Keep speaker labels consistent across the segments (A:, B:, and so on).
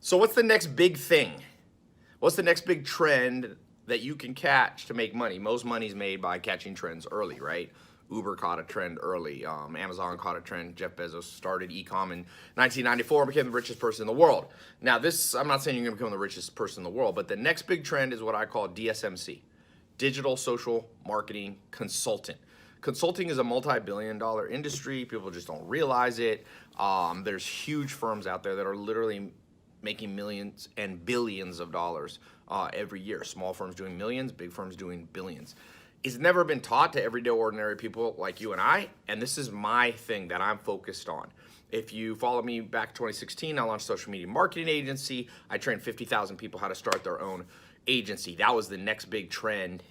A: So what's the next big thing? What's the next big trend that you can catch to make money? Most money's made by catching trends early, right? Uber caught a trend early. Amazon caught a trend. Jeff Bezos started e-com in 1994 and became the richest person in the world. Now this, I'm not saying you're gonna become the richest person in the world, but the next big trend is what I call DSMC, Digital Social Marketing Consultant. Consulting is a multi-billion-dollar industry. People just don't realize it. There's huge firms out there that are literally making millions and billions of dollars every year. Small firms doing millions, big firms doing billions. It's never been taught to everyday ordinary people like you and I, and this is my thing that I'm focused on. If you follow me back in 2016, I launched a social media marketing agency. I trained 50,000 people how to start their own agency. That was the next big trend.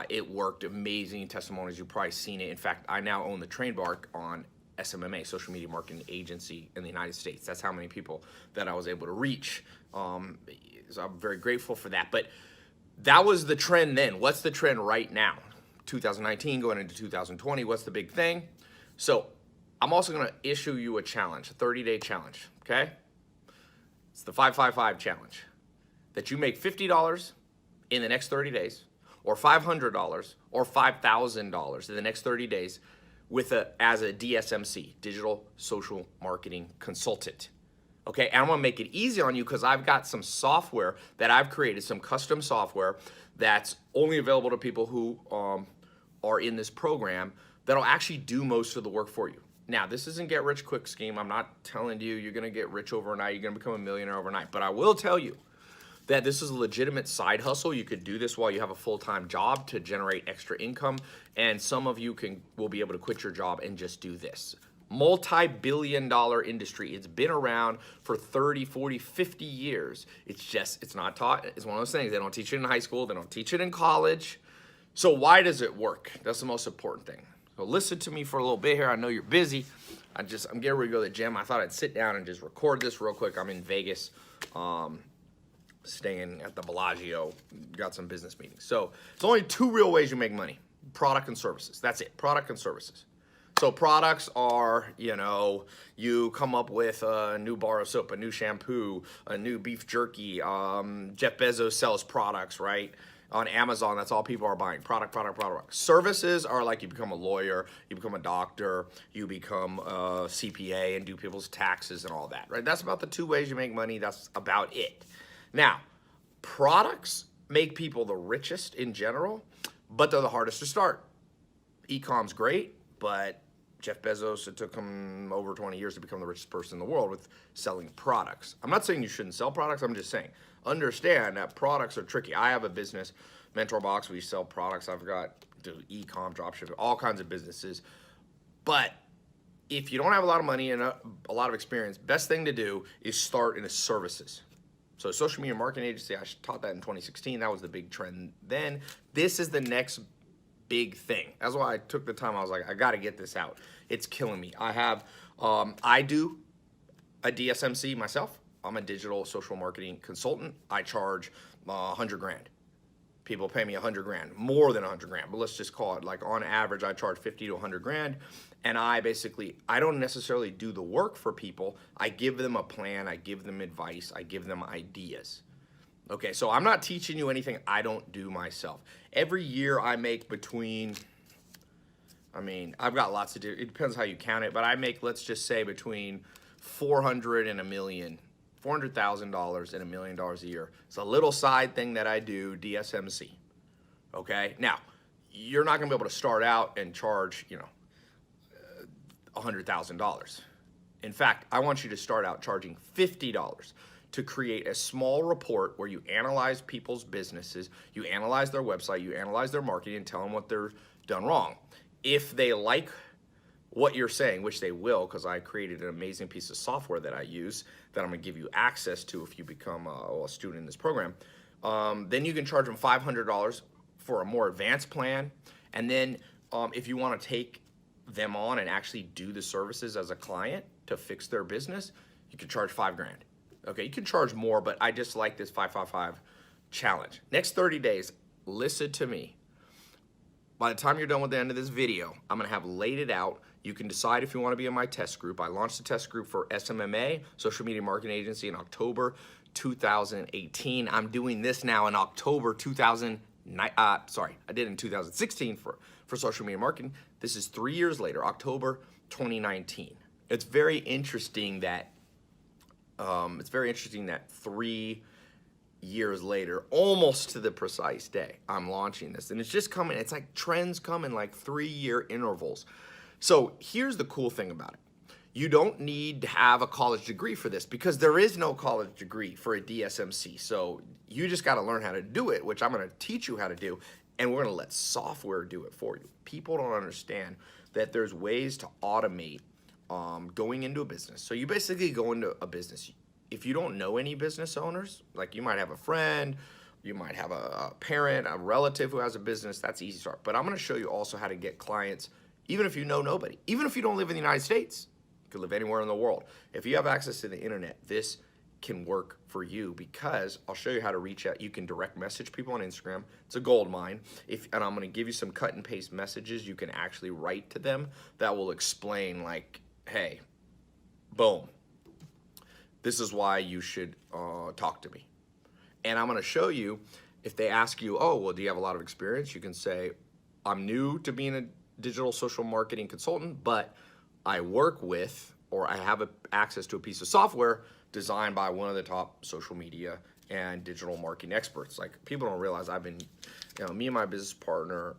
A: It worked. Amazing testimonies. You've probably seen it. In fact, I now own the trademark on SMMA, Social Media Marketing Agency in the United States. That's how many people that I was able to reach. So I'm very grateful for that. But that was the trend then. What's the trend right now? 2019 going into 2020, what's the big thing? So I'm also gonna issue you a challenge, a 30-day challenge, okay? It's the 555 challenge. That you make $50 in the next 30 days, or $500 or $5,000 in the next 30 days as a DSMC, Digital Social Marketing Consultant. Okay, and I'm gonna make it easy on you because I've got some software that I've created, some custom software that's only available to people who are in this program that'll actually do most of the work for you. Now, this isn't get rich quick scheme. I'm not telling you you're gonna get rich overnight, you're gonna become a millionaire overnight, but I will tell you that this is a legitimate side hustle. You could do this while you have a full-time job to generate extra income, and some of you will be able to quit your job and just do this. Multi-billion-dollar industry. It's been around for 30, 40, 50 years. It's not taught. It's one of those things. They don't teach it in high school. They don't teach it in college. So why does it work? That's the most important thing. So listen to me for a little bit here. I know you're busy. I'm getting ready to go to the gym. I thought I'd sit down and just record this real quick. I'm in Vegas, staying at the Bellagio, got some business meetings. So it's only two real ways you make money: product and services. That's it, product and services. So products are, you come up with a new bar of soap, a new shampoo, a new beef jerky. Jeff Bezos sells products, right? On Amazon, that's all people are buying, product, product, product. Services are like you become a lawyer, you become a doctor, you become a CPA and do people's taxes and all that, right? That's about the two ways you make money. That's about it. Now, products make people the richest in general, but they're the hardest to start. E-com's great, but Jeff Bezos, it took him over 20 years to become the richest person in the world with selling products. I'm not saying you shouldn't sell products. I'm just saying, understand that products are tricky. I have a business, Mentor Box. We sell products. I've got e-com, dropshipping, all kinds of businesses. But if you don't have a lot of money and a lot of experience, best thing to do is start in the services. So social media marketing agency, I taught that in 2016. That was the big trend then. This is the next big thing. That's why I took the time. I was like, I got to get this out. It's killing me. I do a DSMC myself. I'm a digital social marketing consultant. I charge 100 grand. People pay me 100 grand, more than 100 grand, but let's just call it like on average, I charge 50 to 100 grand. And I don't necessarily do the work for people. I give them a plan. I give them advice. I give them ideas. Okay, so I'm not teaching you anything I don't do myself. Every year I make I've got lots to do. It depends how you count it, but I make, let's just say, between $400,000 and $1 million, $400,000 and $1 million a year. It's a little side thing that I do, DSMC. Okay, now you're not gonna be able to start out and charge, $100,000. In fact, I want you to start out charging $50 to create a small report where you analyze people's businesses, you analyze their website, you analyze their marketing, and tell them what they're done wrong. If they like what you're saying, which they will, because I created an amazing piece of software that I use that I'm gonna give you access to if you become a student in this program, then you can charge them $500 for a more advanced plan. And then if you wanna take them on and actually do the services as a client to fix their business, you can charge 5 grand. Okay, you can charge more, but I just like this 555 challenge. Next 30 days, listen to me. By the time you're done with the end of this video, I'm gonna have laid it out. You can decide if you wanna be in my test group. I launched a test group for SMMA, Social Media Marketing Agency, in October 2018. I'm doing this now in October 2009, I did in 2016 for social media marketing. This is 3 years later, October 2019. It's very interesting that 3 years later, almost to the precise day, I'm launching this. And it's just coming, it's like trends come in like 3-year intervals. So here's the cool thing about it. You don't need to have a college degree for this because there is no college degree for a DSMC. So you just got to learn how to do it, which I'm going to teach you how to do. And we're going to let software do it for you. People don't understand that there's ways to automate going into a business. So you basically go into a business. If you don't know any business owners, like you might have a friend, you might have a parent, a relative who has a business, that's easy start. But I'm going to show you also how to get clients, even if you know nobody, even if you don't live in the United States. You could live anywhere in the world. If you have access to the internet, this can work for you because I'll show you how to reach out. You can direct message people on Instagram. It's a gold mine. And I'm going to give you some cut and paste messages you can actually write to them that will explain like, hey, boom, this is why you should talk to me. And I'm going to show you, if they ask you, oh, well, do you have a lot of experience? You can say, I'm new to being a digital social marketing consultant, but I work with, or I have access to a piece of software designed by one of the top social media and digital marketing experts. Like, people don't realize I've been, me and my business partner,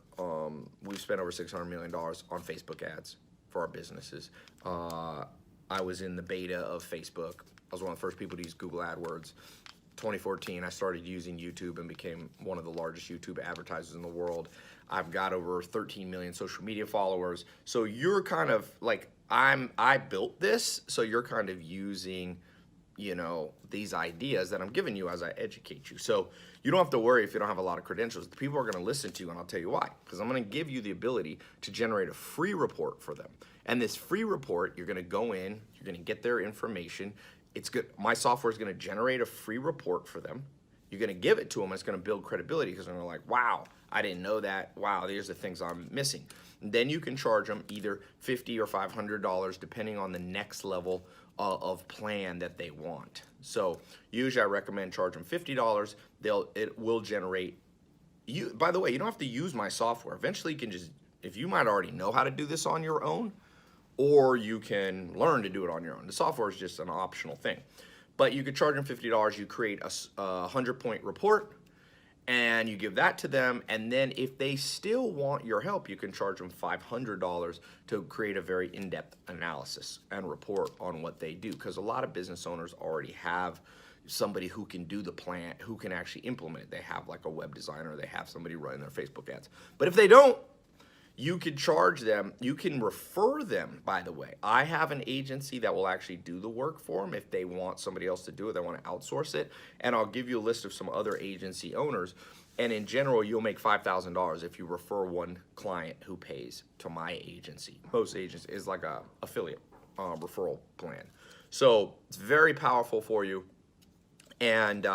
A: we've spent over $600 million on Facebook ads for our businesses. I was in the beta of Facebook. I was one of the first people to use Google AdWords. 2014, I started using YouTube and became one of the largest YouTube advertisers in the world. I've got over 13 million social media followers. So you're kind of like, I built this, so you're kind of using, these ideas that I'm giving you as I educate you. So you don't have to worry if you don't have a lot of credentials. The people are gonna listen to you, and I'll tell you why. Because I'm gonna give you the ability to generate a free report for them. And this free report, you're gonna go in, you're gonna get their information. It's good. My software is gonna generate a free report for them. You're gonna give it to them, it's gonna build credibility because they're like, wow, I didn't know that. Wow, these are the things I'm missing. And then you can charge them either $50 or $500 depending on the next level of plan that they want. So usually I recommend charge them $50. It will generate, by the way, you don't have to use my software. Eventually you can just, if you might already know how to do this on your own, or you can learn to do it on your own. The software is just an optional thing. But you could charge them $50, you create a 100-point report, and you give that to them, and then if they still want your help, you can charge them $500 to create a very in-depth analysis and report on what they do, because a lot of business owners already have somebody who can do the plan, who can actually implement it. They have like a web designer, they have somebody running their Facebook ads. But if they don't, you can charge them, you can refer them, by the way. I have an agency that will actually do the work for them if they want somebody else to do it, they want to outsource it, and I'll give you a list of some other agency owners, and in general, you'll make $5,000 if you refer one client who pays to my agency. Most agents is like a affiliate referral plan. So it's very powerful for you, and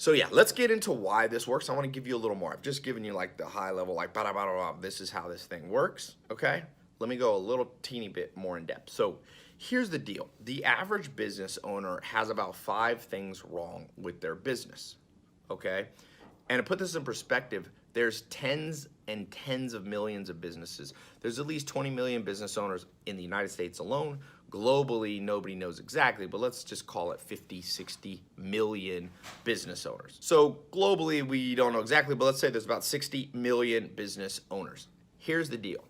A: so yeah, let's get into why this works. I want to give you a little more. I've just given you like the high level, like blah, blah, blah, blah, this is how this thing works, okay? Let me go a little teeny bit more in depth. So here's the deal. The average business owner has about 5 things wrong with their business, okay? And to put this in perspective, there's tens and tens of millions of businesses. There's at least 20 million business owners in the United States alone. Globally, nobody knows exactly, but let's just call it 50, 60 million business owners. So globally, we don't know exactly, but let's say there's about 60 million business owners. Here's the deal.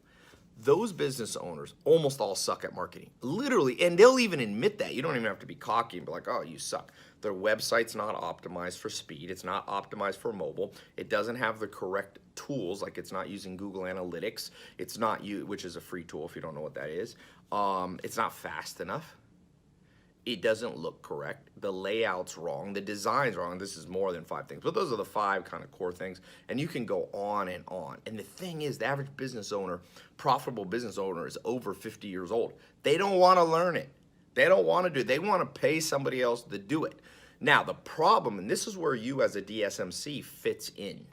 A: Those business owners almost all suck at marketing, literally, and they'll even admit that. You don't even have to be cocky and be like, oh, you suck. Their website's not optimized for speed. It's not optimized for mobile. It doesn't have the correct tools, like it's not using Google Analytics. It's not which is a free tool if you don't know what that is. It's not fast enough. It doesn't look correct. The layout's wrong. The design's wrong. This is more than 5 things, but those are the 5 kind of core things, and you can go on and on. And the thing is, the average business owner, profitable business owner, is over 50 years old. They don't want to learn it. They don't want to do it. They want to pay somebody else to do it. Now, the problem, and this is where you as a DSMC fits in.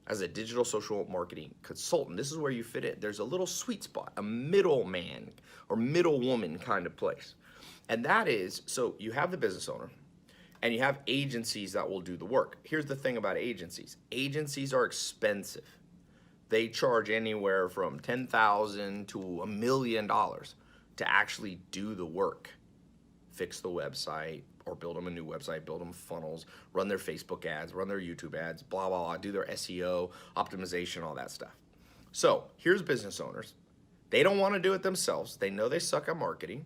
A: as a digital social marketing consultant, this is where you fit in. There's a little sweet spot, a middleman or middle woman kind of place. And that is, so you have the business owner and you have agencies that will do the work. Here's the thing about agencies. Agencies are expensive. They charge anywhere from $10,000 to $1 million to actually do the work. Fix the website, or build them a new website, build them funnels, run their Facebook ads, run their YouTube ads, blah, blah, blah, do their SEO, optimization, all that stuff. So here's business owners. They don't want to do it themselves. They know they suck at marketing.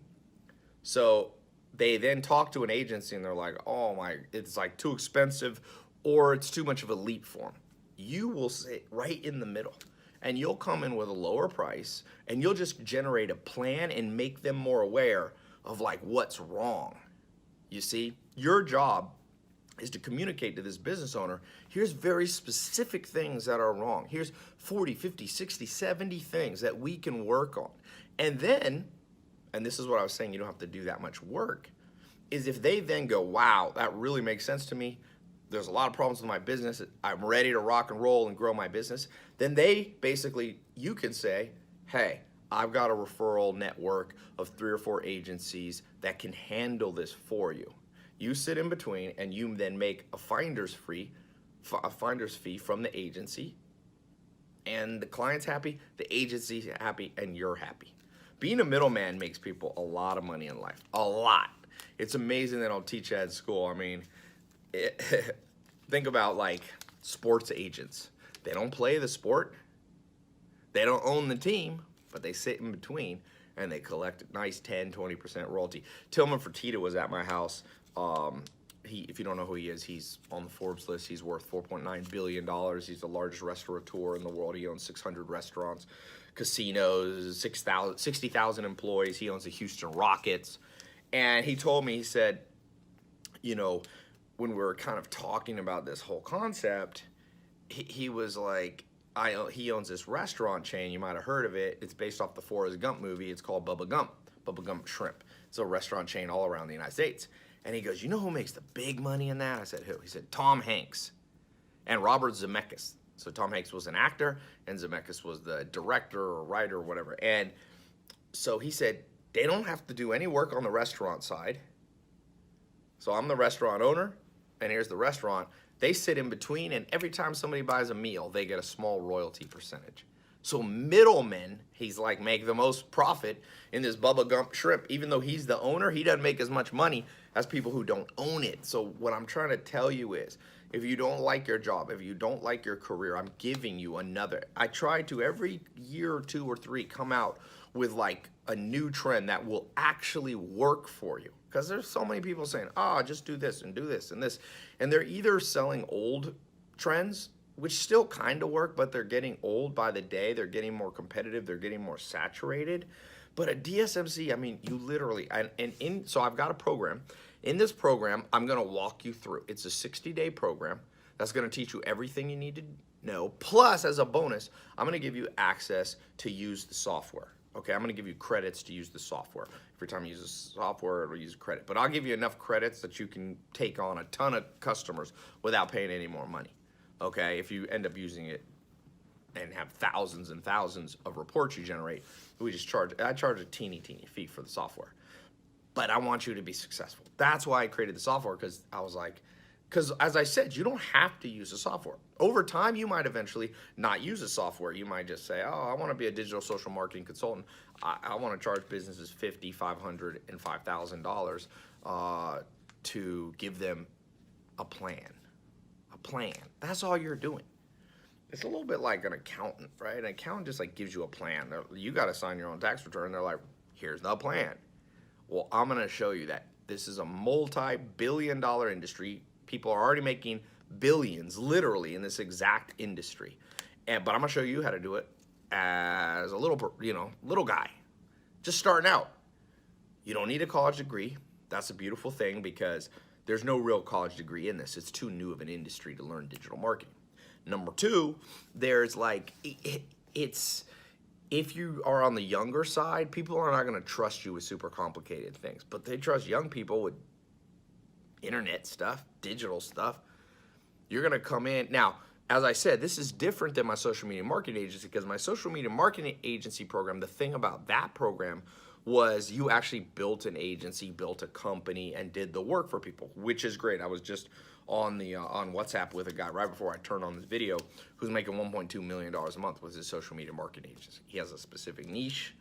A: So they then talk to an agency and they're like, oh my, it's like too expensive or it's too much of a leap for them. You will sit right in the middle and you'll come in with a lower price and you'll just generate a plan and make them more aware of like what's wrong. You see, your job is to communicate to this business owner, here's very specific things that are wrong. Here's 40, 50, 60, 70 things that we can work on. And then, and this is what I was saying, you don't have to do that much work, is if they then go, wow, that really makes sense to me. There's a lot of problems with my business. I'm ready to rock and roll and grow my business. Then they basically, you can say, hey, I've got a referral network of 3 or 4 agencies that can handle this for you. You sit in between and you then make a finder's fee from the agency, and the client's happy, the agency's happy, and you're happy. Being a middleman makes people a lot of money in life, a lot. It's amazing they don't teach that at school. I mean, think about like sports agents. They don't play the sport. They don't own the team, but they sit in between and they collect a nice 10, 20% royalty. Tillman Fertitta was at my house. If you don't know who he is, he's on the Forbes list. He's worth $4.9 billion. He's the largest restaurateur in the world. He owns 600 restaurants, casinos, 60,000 employees. He owns the Houston Rockets. And he told me, he said, you know, when we were kind of talking about this whole concept, he was like, he owns this restaurant chain. You might have heard of it. It's based off the Forrest Gump movie. It's called Bubba Gump Shrimp. It's a restaurant chain all around the United States. And he goes, you know who makes the big money in that? I said, who? He said, Tom Hanks and Robert Zemeckis. So Tom Hanks was an actor and Zemeckis was the director or writer or whatever. And so he said, they don't have to do any work on the restaurant side. So I'm the restaurant owner, and here's the restaurant. They sit in between, and every time somebody buys a meal, they get a small royalty percentage. So middlemen, he's like, make the most profit in this Bubba Gump Shrimp. Even though he's the owner, he doesn't make as much money as people who don't own it. So what I'm trying to tell you is, if you don't like your job, if you don't like your career, I'm giving you another. I try to every year or 2 or 3 come out with like a new trend that will actually work for you. Because there's so many people saying, just do this and do this and this. And they're either selling old trends, which still kind of work, but they're getting old by the day. They're getting more competitive. They're getting more saturated. But at DSMC, I mean, you literally, so I've got a program. In this program, I'm going to walk you through. It's a 60-day program that's going to teach you everything you need to know. Plus, as a bonus, I'm going to give you access to use the software. Okay, I'm going to give you credits to use the software. Every time you use the software, it'll use a credit. But I'll give you enough credits that you can take on a ton of customers without paying any more money. Okay, if you end up using it and have thousands and thousands of reports you generate, I charge a teeny fee for the software. But I want you to be successful. That's why I created the software, because I was like, because as I said, you don't have to use the software. Over time, you might eventually not use the software. You might just say, I want to be a digital social marketing consultant. I want to charge businesses $50, $500, and $5,000 to give them a plan. A plan. That's all you're doing. It's a little bit like an accountant, right? An accountant just like gives you a plan. You got to sign your own tax return. They're like, here's the plan. Well, I'm going to show you that this is a multi-billion-dollar industry. People are already making billions, literally, in this exact industry. But I'm going to show you how to do it as a little guy, just starting out. You don't need a college degree. That's a beautiful thing, because there's no real college degree in this. It's too new of an industry to learn digital marketing. Number 2, there's like, if you are on the younger side, people are not going to trust you with super complicated things, but they trust young people with internet stuff, digital stuff. You're going to come in. Now, as I said, this is different than my social media marketing agency, because my social media marketing agency program, the thing about that program was you actually built an agency, built a company, and did the work for people, which is great. I was just on the on WhatsApp with a guy right before I turned on this video who's making $1.2 million a month with his social media marketing agency. He has a specific niche.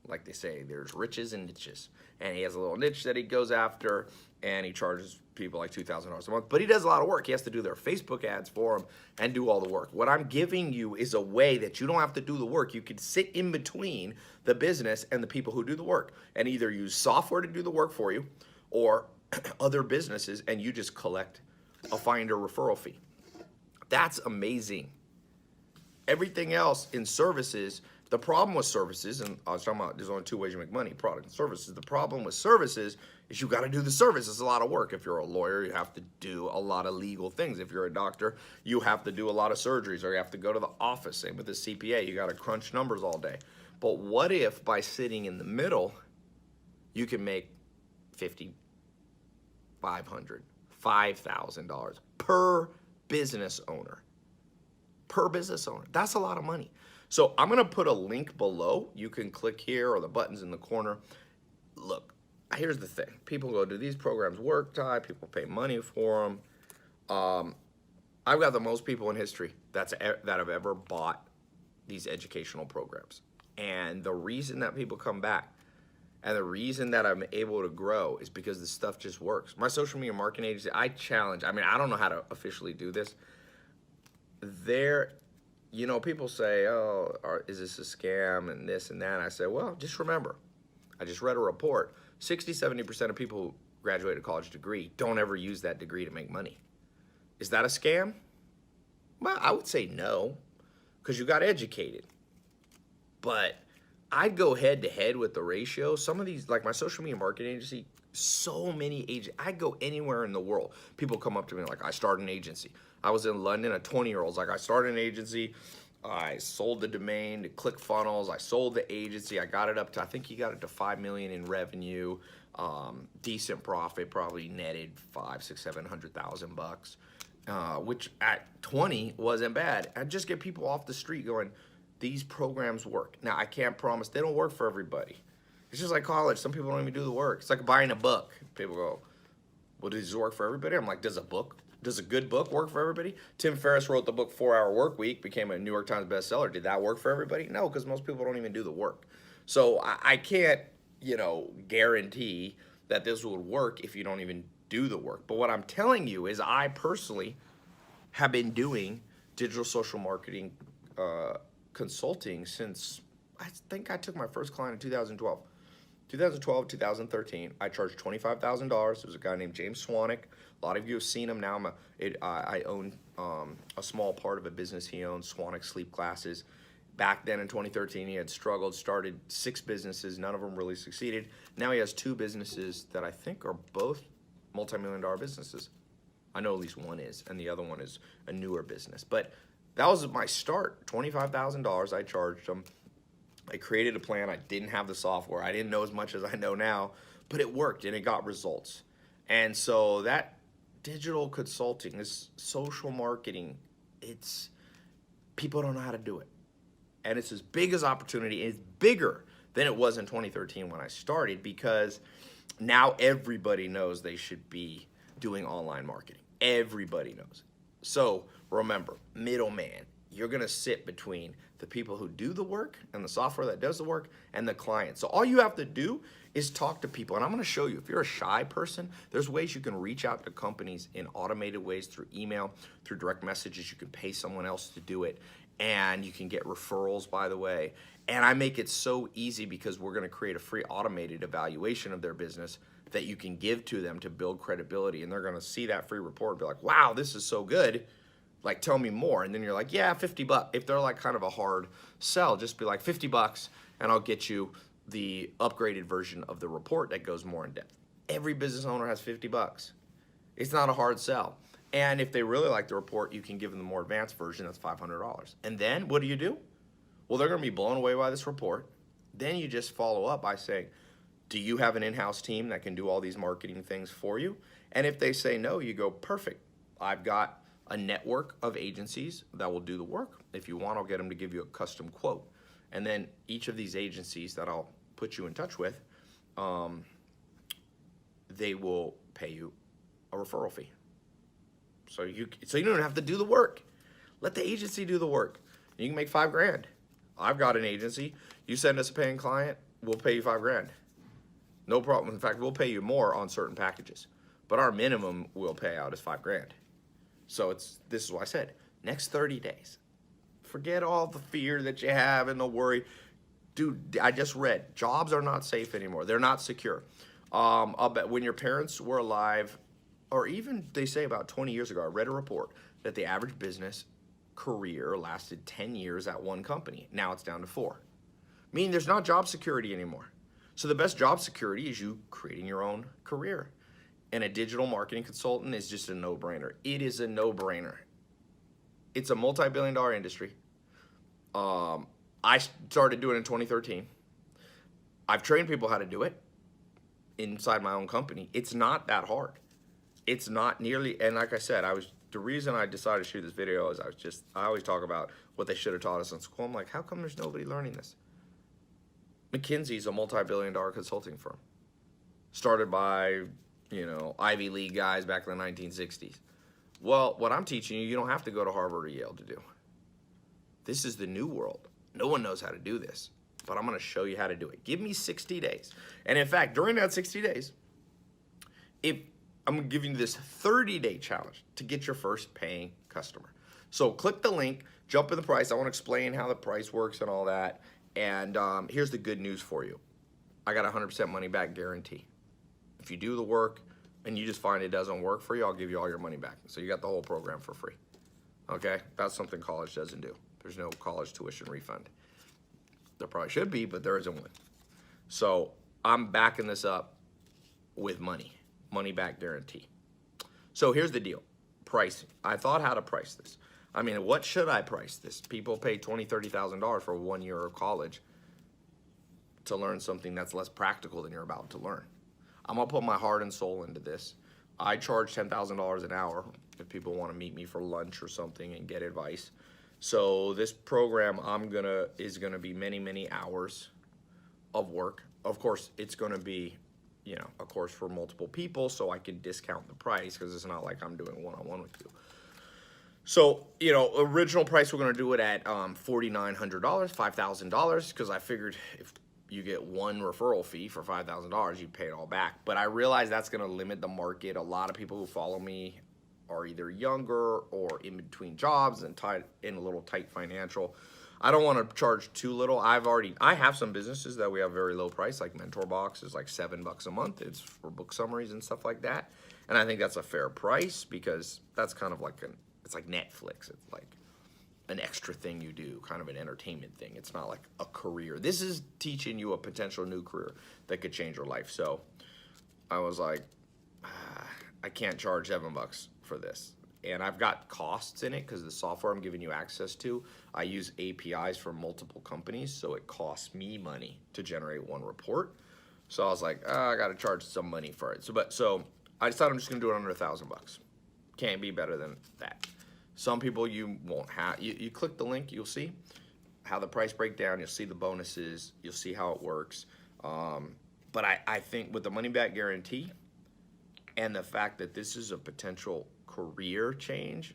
A: Like they say, there's riches and niches. And he has a little niche that he goes after, and he charges people like $2,000 a month. But he does a lot of work. He has to do their Facebook ads for them and do all the work. What I'm giving you is a way that you don't have to do the work. You can sit in between the business and the people who do the work, and either use software to do the work for you or other businesses, and you just collect a finder referral fee. That's amazing. Everything else in services, the problem with services, and I was talking about there's only two ways you make money, product and services. The problem with services is you got to do the service. It's a lot of work. If you're a lawyer, you have to do a lot of legal things. If you're a doctor, you have to do a lot of surgeries, or you have to go to the office. Same with the CPA. You got to crunch numbers all day. But what if by sitting in the middle, you can make $50, $500, $5,000 per business owner? Per business owner. That's a lot of money. So I'm going to put a link below. You can click here, or the button's in the corner. Look, here's the thing. People go, do these programs work, Tai? People pay money for them. I've got the most people in history that have ever bought these educational programs. And the reason that people come back and the reason that I'm able to grow is because this stuff just works. My social media marketing agency, I don't know how to officially do this. You know, people say, oh, is this a scam and this and that? And I say, well, just remember, I just read a report. 60-70% of people who graduate a college degree don't ever use that degree to make money. Is that a scam? Well, I would say no, because you got educated. But I'd go head to head with the ratio. Some of these, like my social media marketing agency, so many agents, I'd go anywhere in the world. People come up to me like, I started an agency. I was in London, a 20-year-old's like, I started an agency. I sold the domain to ClickFunnels. I sold the agency. I got it up to, I think he got it to 5 million in revenue. Decent profit, probably netted 500,000, 600,000, 700,000 bucks, which at 20 wasn't bad. I'd just get people off the street going, these programs work. Now, I can't promise they don't work for everybody. It's just like college. Some people don't even do the work. It's like buying a book. People go, well, does this work for everybody? I'm like, does a good book work for everybody? Tim Ferriss wrote the book 4 Hour Work Week, became a New York Times bestseller. Did that work for everybody? No, because most people don't even do the work. So I can't, guarantee that this would work if you don't even do the work. But what I'm telling you is I personally have been doing digital social marketing consulting since, I think I took my first client in 2012. 2013, I charged $25,000. There was a guy named James Swanwick. A lot of you have seen him now. I own a small part of a business he owns, Swanwick Sleep Classes. Back then in 2013, he had struggled, started 6 businesses. None of them really succeeded. Now he has 2 businesses that I think are both multi-million-dollar businesses. I know at least one is, and the other one is a newer business. But that was my start, $25,000 I charged him. I created a plan. I didn't have the software. I didn't know as much as I know now, but it worked and it got results. And so that digital consulting, this social marketing, people don't know how to do it. And it's as big as opportunity. It's bigger than it was in 2013 when I started, because now everybody knows they should be doing online marketing. Everybody knows. So remember, middleman, you're going to sit between the people who do the work and the software that does the work and the client. So all you have to do is talk to people. And I'm going to show you, if you're a shy person, there's ways you can reach out to companies in automated ways through email, through direct messages. You can pay someone else to do it. And you can get referrals, by the way. And I make it so easy because we're going to create a free automated evaluation of their business that you can give to them to build credibility. And they're going to see that free report and be like, wow, this is so good. Like, tell me more. And then you're like, yeah, $50. If they're like kind of a hard sell, just be like $50 and I'll get you the upgraded version of the report that goes more in depth. Every business owner has $50. It's not a hard sell. And if they really like the report, you can give them the more advanced version. That's $500. And then what do? Well, they're going to be blown away by this report. Then you just follow up by saying, do you have an in-house team that can do all these marketing things for you? And if they say no, you go, perfect. I've got a network of agencies that will do the work. If you want, I'll get them to give you a custom quote. And then each of these agencies that I'll put you in touch with, they will pay you a referral fee. So you don't have to do the work. Let the agency do the work. You can make $5,000. I've got an agency. You send us a paying client, we'll pay you $5,000. No problem. In fact, we'll pay you more on certain packages, but our minimum we'll pay out is $5,000. So this is what I said. Next 30 days, forget all the fear that you have and the worry. Dude, I just read, jobs are not safe anymore. They're not secure. I'll bet when your parents were alive, or even they say about 20 years ago, I read a report that the average business career lasted 10 years at one company. Now it's down to 4. Meaning there's not job security anymore. So the best job security is you creating your own career. And a digital marketing consultant is just a no-brainer. It is a no-brainer. It's a multi-billion-dollar industry. I started doing it in 2013. I've trained people how to do it inside my own company. It's not that hard. It's not nearly, and like I said, the reason I decided to shoot this video is I always talk about what they should have taught us in school. I'm like, how come there's nobody learning this? McKinsey's a multi-billion-dollar consulting firm. Started by, Ivy League guys back in the 1960s. Well, what I'm teaching you, you don't have to go to Harvard or Yale to do. This is the new world. No one knows how to do this, but I'm going to show you how to do it. Give me 60 days. And in fact, during that 60 days, I'm giving you this 30-day challenge to get your first paying customer. So click the link, jump in the price. I want to explain how the price works and all that. And here's the good news for you. I got a 100% money back guarantee. If you do the work and you just find it doesn't work for you, I'll give you all your money back. So you got the whole program for free. Okay? That's something college doesn't do. There's no college tuition refund. There probably should be, but there isn't one. So I'm backing this up with money. Money back guarantee. So here's the deal. Pricing. I thought how to price this. I mean, what should I price this? People pay $20,000, $30,000 for 1 year of college to learn something that's less practical than you're about to learn. I'm going to put my heart and soul into this. I charge $10,000 an hour if people want to meet me for lunch or something and get advice. So this program is gonna be many, many hours of work. Of course, it's gonna be, a course for multiple people, so I can discount the price because it's not like I'm doing one-on-one with you. So, original price, we're gonna do it at $4,900, $5,000, because I figured if you get one referral fee for $5,000, you pay it all back. But I realize that's gonna limit the market. A lot of people who follow me are either younger or in between jobs and in a little tight financial. I don't want to charge too little. I have some businesses that we have very low price, like Mentor Box is like $7 a month. It's for book summaries and stuff like that. And I think that's a fair price because that's kind of like it's like Netflix. It's like an extra thing you do, kind of an entertainment thing. It's not like a career. This is teaching you a potential new career that could change your life. So I was like, I can't charge $7 for this. And I've got costs in it because the software I'm giving you access to, I use APIs from multiple companies, so it costs me money to generate one report. So I was like, I got to charge some money for it. So I decided I'm just going to do it under $1,000. Can't be better than that. Some people you won't have. You click the link, you'll see how the price breakdown. You'll see the bonuses. You'll see how it works. But I think with the money back guarantee and the fact that this is a potential career change,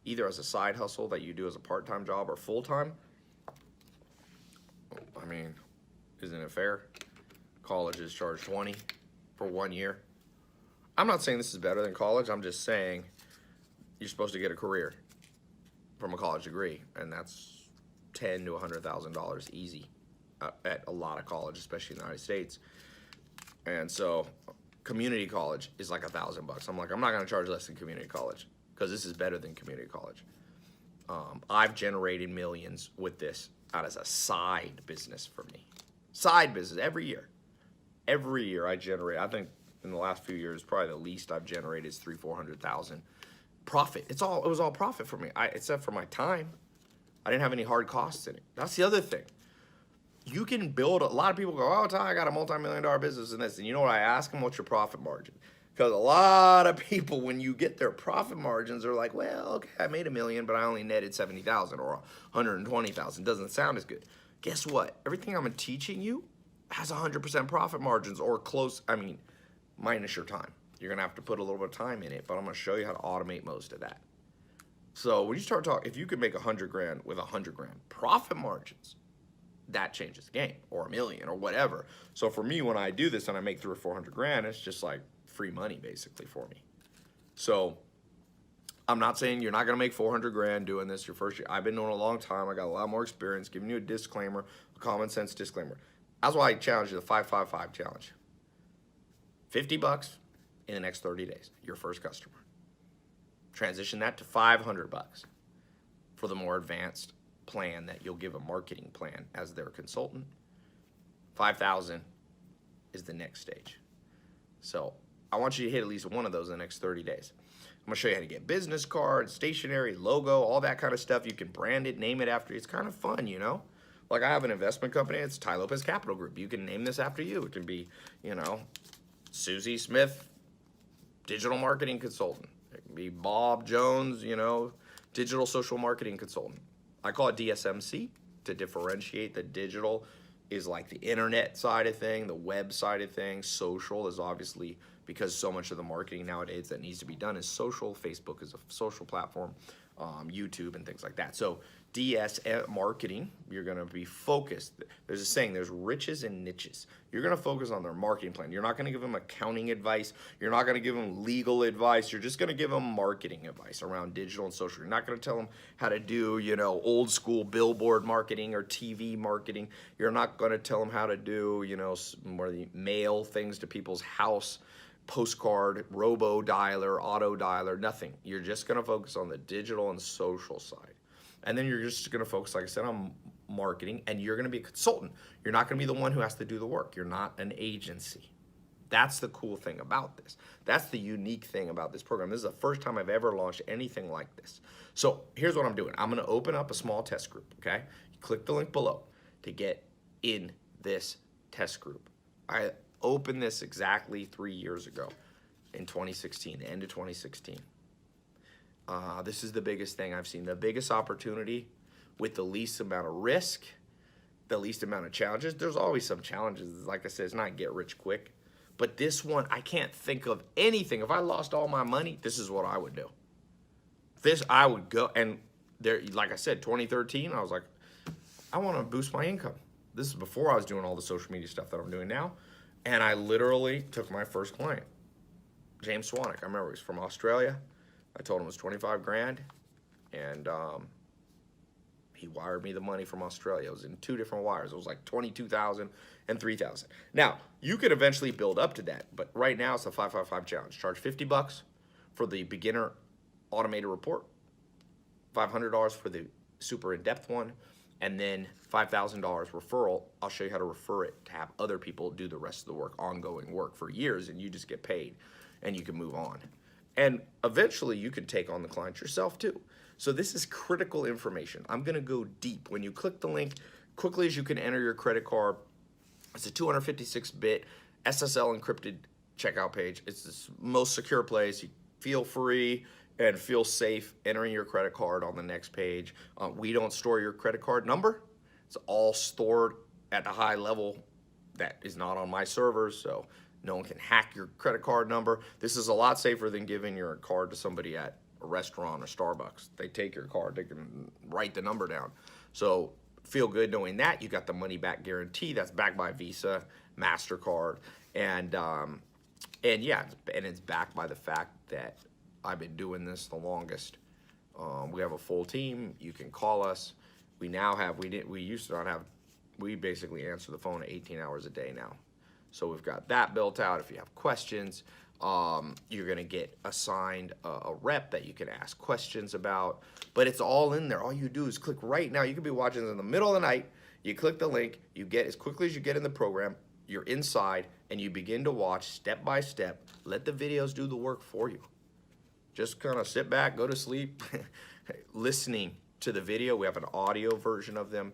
A: either as a side hustle that you do as a part-time job or full-time, I mean, isn't it fair? Colleges charge $20 for 1 year. I'm not saying this is better than college. I'm just saying you're supposed to get a career from a college degree, and that's $10,000 to $100,000 easy at a lot of colleges, especially in the United States. And so community college is like $1,000. I'm like, I'm not going to charge less than community college because this is better than community college. I've generated millions with this out as a side business for me. Side business every year. Every year I generate, I think in the last few years, probably the least I've generated is $300,000-$400,000 profit. It was all profit for me, except for my time. I didn't have any hard costs in it. That's the other thing. You can build, a lot of people go, oh, Tai, I got a multi-million-dollar business and this. And you know what I ask them? What's your profit margin? Because a lot of people, when you get their profit margins, are like, well, okay, I made $1 million, but I only netted 70,000 or 120,000. Doesn't sound as good. Guess what? Everything I'm teaching you has 100% profit margins or close. I mean, minus your time. You're gonna have to put a little bit of time in it, but I'm gonna show you how to automate most of that. So when you start talking, if you could make 100 grand with 100 grand profit margins, that changes the game, or $1 million or whatever. So for me, when I do this and I make 300 or 400 grand, it's just like free money basically for me. So I'm not saying you're not gonna make 400 grand doing this your first year. I've been doing it a long time. I got a lot more experience. Giving you a disclaimer, a common sense disclaimer. That's why I challenge you, the 555 challenge. $50 in the next 30 days, your first customer. Transition that to $500 for the more advanced plan that you'll give a marketing plan as their consultant. 5,000 is the next stage. So I want you to hit at least one of those in the next 30 days. I'm gonna show you how to get business cards, stationery, logo, all that kind of stuff. You can brand it, name it after you. It's kind of fun, you know? Like I have an investment company, it's Tai Lopez Capital Group. You can name this after you. It can be, you know, Susie Smith, digital marketing consultant. It can be Bob Jones, you know, digital social marketing consultant. I call it DSMC to differentiate. The digital is like the internet side of thing, the web side of things. Social is obviously, because so much of the marketing nowadays that needs to be done is social. Facebook is a social platform, YouTube and things like that. So DS marketing, you're gonna be focused. There's a saying, there's riches and niches. You're gonna focus on their marketing plan. You're not gonna give them accounting advice. You're not gonna give them legal advice. You're just gonna give them marketing advice around digital and social. You're not gonna tell them how to do, you know, old school billboard marketing or TV marketing. You're not gonna tell them how to do, you know, more the mail things to people's house, postcard, robo dialer, auto dialer, nothing. You're just gonna focus on the digital and social side. And then you're just gonna focus, like I said, on marketing, and you're gonna be a consultant. You're not gonna be the one who has to do the work. You're not an agency. That's the cool thing about this. That's the unique thing about this program. This is the first time I've ever launched anything like this. So here's what I'm doing. I'm gonna open up a small test group, okay? Click the link below to get in this test group. I opened this exactly 3 years ago in 2016, the end of 2016. This is the biggest thing I've seen, the biggest opportunity with the least amount of risk, the least amount of challenges. There's always some challenges. Like I said, it's not get rich quick. But this one, I can't think of anything. If I lost all my money, this is what I would do. This, I would go, and there, like I said, 2013, I was like, I want to boost my income. This is before I was doing all the social media stuff that I'm doing now. And I literally took my first client, James Swanwick. I remember he was from Australia. I told him it was 25 grand, and he wired me the money from Australia. It was in 2 different wires. It was like 22,000 and 3,000. Now, you could eventually build up to that, but right now it's a 555 challenge. Charge $50 for the beginner automated report, $500 for the super in-depth one, and then $5,000 referral. I'll show you how to refer it to have other people do the rest of the work, ongoing work for years, and you just get paid, and you can move on. And eventually you can take on the client yourself too. So this is critical information. I'm gonna go deep. When you click the link, quickly as you can enter your credit card. It's a 256-bit SSL encrypted checkout page. It's the most secure place. You feel free and feel safe entering your credit card on the next page. We don't store your credit card number. It's all stored at a high level that is not on my servers, so no one can hack your credit card number. This is a lot safer than giving your card to somebody at a restaurant or Starbucks. They take your card, they can write the number down. So feel good knowing that. You got the money back guarantee that's backed by Visa, MasterCard, and yeah, and it's backed by the fact that I've been doing this the longest. We have a full team. You can call us. We now have, we used to not have, we basically answer the phone 18 hours a day now. So we've got that built out. If you have questions, you're gonna get assigned a rep that you can ask questions about, but it's all in there. All you do is click right now. You could be watching this in the middle of the night. You click the link, you get, as quickly as you get in the program, you're inside and you begin to watch step by step. Let the videos do the work for you. Just kind of sit back, go to sleep, listening to the video. We have an audio version of them.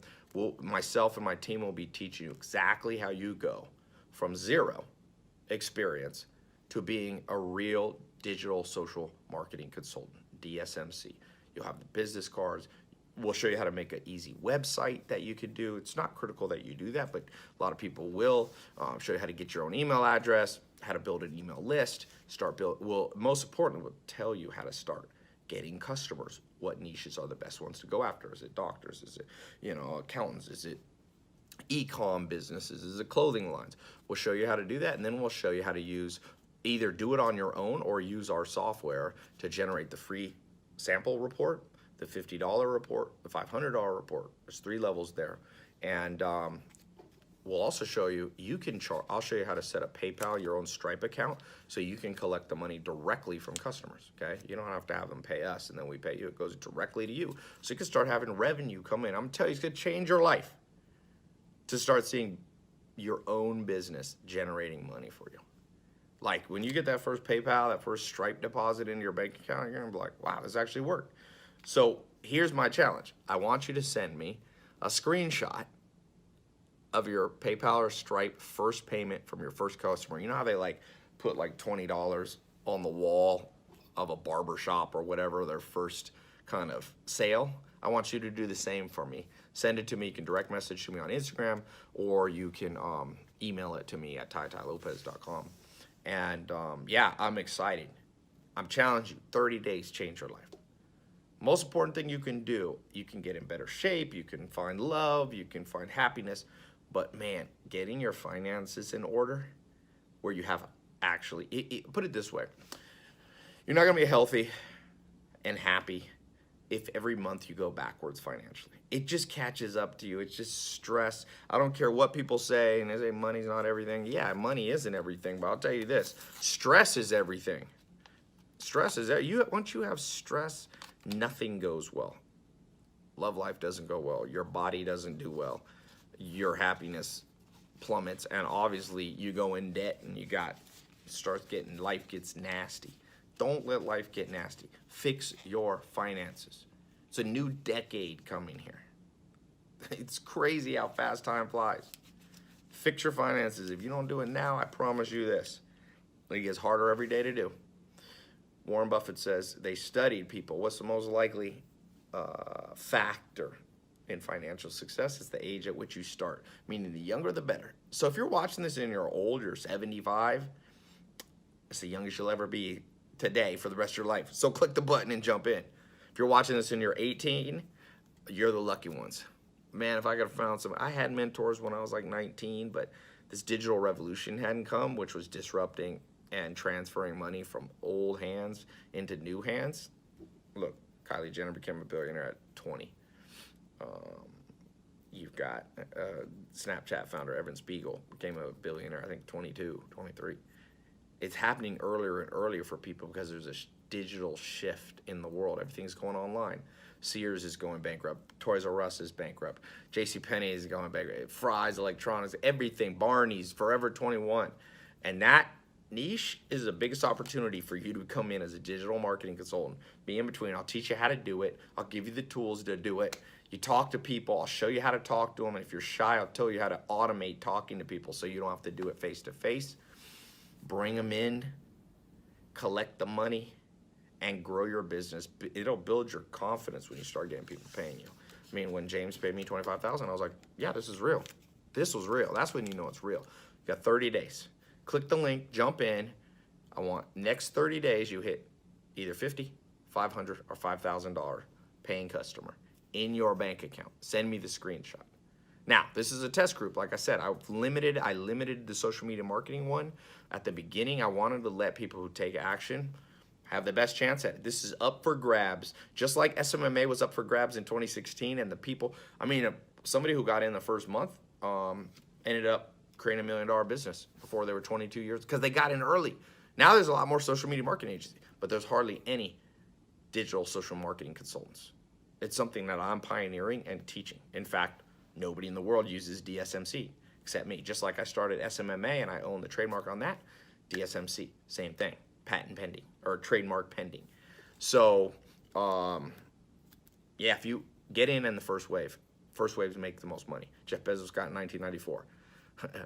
A: Myself and my team will be teaching you exactly how you go from zero experience to being a real digital social marketing consultant, DSMC. You'll have the business cards. We'll show you how to make an easy website that you could do. It's not critical that you do that, but a lot of people will. Show you how to get your own email address, how to build an email list, most importantly, we'll tell you how to start getting customers. What niches are the best ones to go after? Is it doctors? Is it, accountants? Is it e-com businesses? Is it clothing lines? We'll show you how to do that, and then we'll show you how to either do it on your own or use our software to generate the free sample report, the $50 report, the $500 report. There's 3 levels there. And we'll also show you, I'll show you how to set up PayPal, your own Stripe account, so you can collect the money directly from customers, okay? You don't have to have them pay us and then we pay you. It goes directly to you. So you can start having revenue come in. I'm telling you, it's gonna change your life to start seeing your own business generating money for you. Like when you get that first PayPal, that first Stripe deposit into your bank account, you're gonna be like, wow, this actually worked. So here's my challenge. I want you to send me a screenshot of your PayPal or Stripe first payment from your first customer. You know how they put $20 on the wall of a barber shop or whatever, their first kind of sale? I want you to do the same for me. Send it to me. You can direct message to me on Instagram, or you can email it to me at tailopez.com. And yeah, I'm excited. I'm challenging you. 30 days, change your life. Most important thing you can do, you can get in better shape, you can find love, you can find happiness, but man, getting your finances in order where you have put it this way, you're not gonna be healthy and happy if every month you go backwards financially. It just catches up to you. It's just stress. I don't care what people say, and they say money's not everything. Yeah, money isn't everything, but I'll tell you this, stress is everything. Stress is once you have stress, nothing goes well. Love life doesn't go well. Your body doesn't do well. Your happiness plummets, and obviously you go in debt and life gets nasty. Don't let life get nasty. Fix your finances. It's a new decade coming here. It's crazy how fast time flies. Fix your finances. If you don't do it now, I promise you this, it gets harder every day to do. Warren Buffett says they studied people. What's the most likely factor in financial success? Is the age at which you start, meaning the younger the better. So if you're watching this and you're old, you're 75, it's the youngest you'll ever be today for the rest of your life. So click the button and jump in. If you're watching this and you're 18, you're the lucky ones. Man, if I could have found I had mentors when I was 19, but this digital revolution hadn't come, which was disrupting and transferring money from old hands into new hands. Look, Kylie Jenner became a billionaire at 20. You've got Snapchat founder Evan Spiegel became a billionaire, I think 22, 23. It's happening earlier and earlier for people because there's a digital shift in the world. Everything's going online. Sears is going bankrupt. Toys R Us is bankrupt. JCPenney is going bankrupt. Fry's Electronics, everything. Barney's, Forever 21. And that niche is the biggest opportunity for you to come in as a digital marketing consultant. Be in between. I'll teach you how to do it. I'll give you the tools to do it. You talk to people. I'll show you how to talk to them. And if you're shy, I'll tell you how to automate talking to people so you don't have to do it face to face. Bring them in, collect the money, and grow your business. It'll build your confidence when you start getting people paying you. I mean, when James paid me $25,000, I was like, yeah, this is real. This was real. That's when you know it's real. You got 30 days. Click the link, jump in. I want next 30 days you hit either $50, $500, or $5,000 paying customer in your bank account. Send me the screenshot. Now, this is a test group. Like I said, I limited the social media marketing one. At the beginning, I wanted to let people who take action have the best chance at it. This is up for grabs. Just like SMMA was up for grabs in 2016, and the people, somebody who got in the first month ended up creating $1 million business before they were 22 years because they got in early. Now there's a lot more social media marketing agencies, but there's hardly any digital social marketing consultants. It's something that I'm pioneering and teaching. In fact, nobody in the world uses DSMC except me. Just like I started SMMA and I own the trademark on that, DSMC, same thing, patent pending or trademark pending. So, yeah, if you get in the first waves make the most money. Jeff Bezos got in 1994.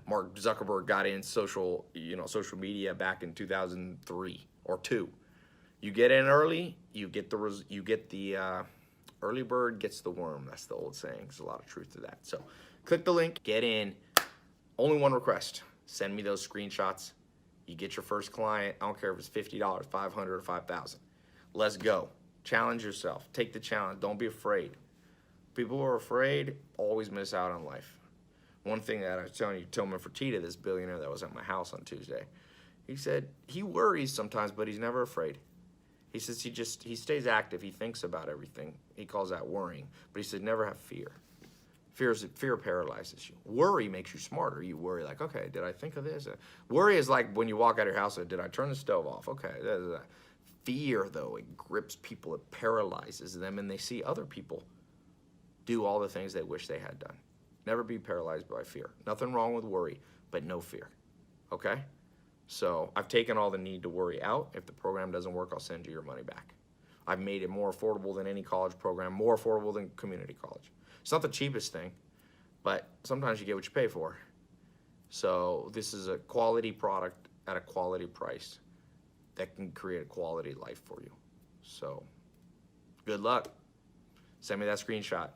A: Mark Zuckerberg got in social media back in 2003 or 2. You get in early, you get the early bird gets the worm. That's the old saying. There's a lot of truth to that. So click the link, get in. Only one request. Send me those screenshots. You get your first client. I don't care if it's $50, $500, or $5,000. Let's go. Challenge yourself. Take the challenge. Don't be afraid. People who are afraid always miss out on life. One thing that I was telling you, Tillman Fertitta, this billionaire that was at my house on Tuesday, he said he worries sometimes, but he's never afraid. He says he stays active. He thinks about everything. He calls that worrying. But he said never have fear. Fear paralyzes you. Worry makes you smarter. You worry like, okay, did I think of this? Worry is like when you walk out of your house, did I turn the stove off? Okay. Fear, though, it grips people. It paralyzes them, and they see other people do all the things they wish they had done. Never be paralyzed by fear. Nothing wrong with worry, but no fear. Okay? So I've taken all the need to worry out. If the program doesn't work, I'll send you your money back. I've made it more affordable than any college program, more affordable than community college. It's not the cheapest thing, but sometimes you get what you pay for. So this is a quality product at a quality price that can create a quality life for you. So good luck. Send me that screenshot.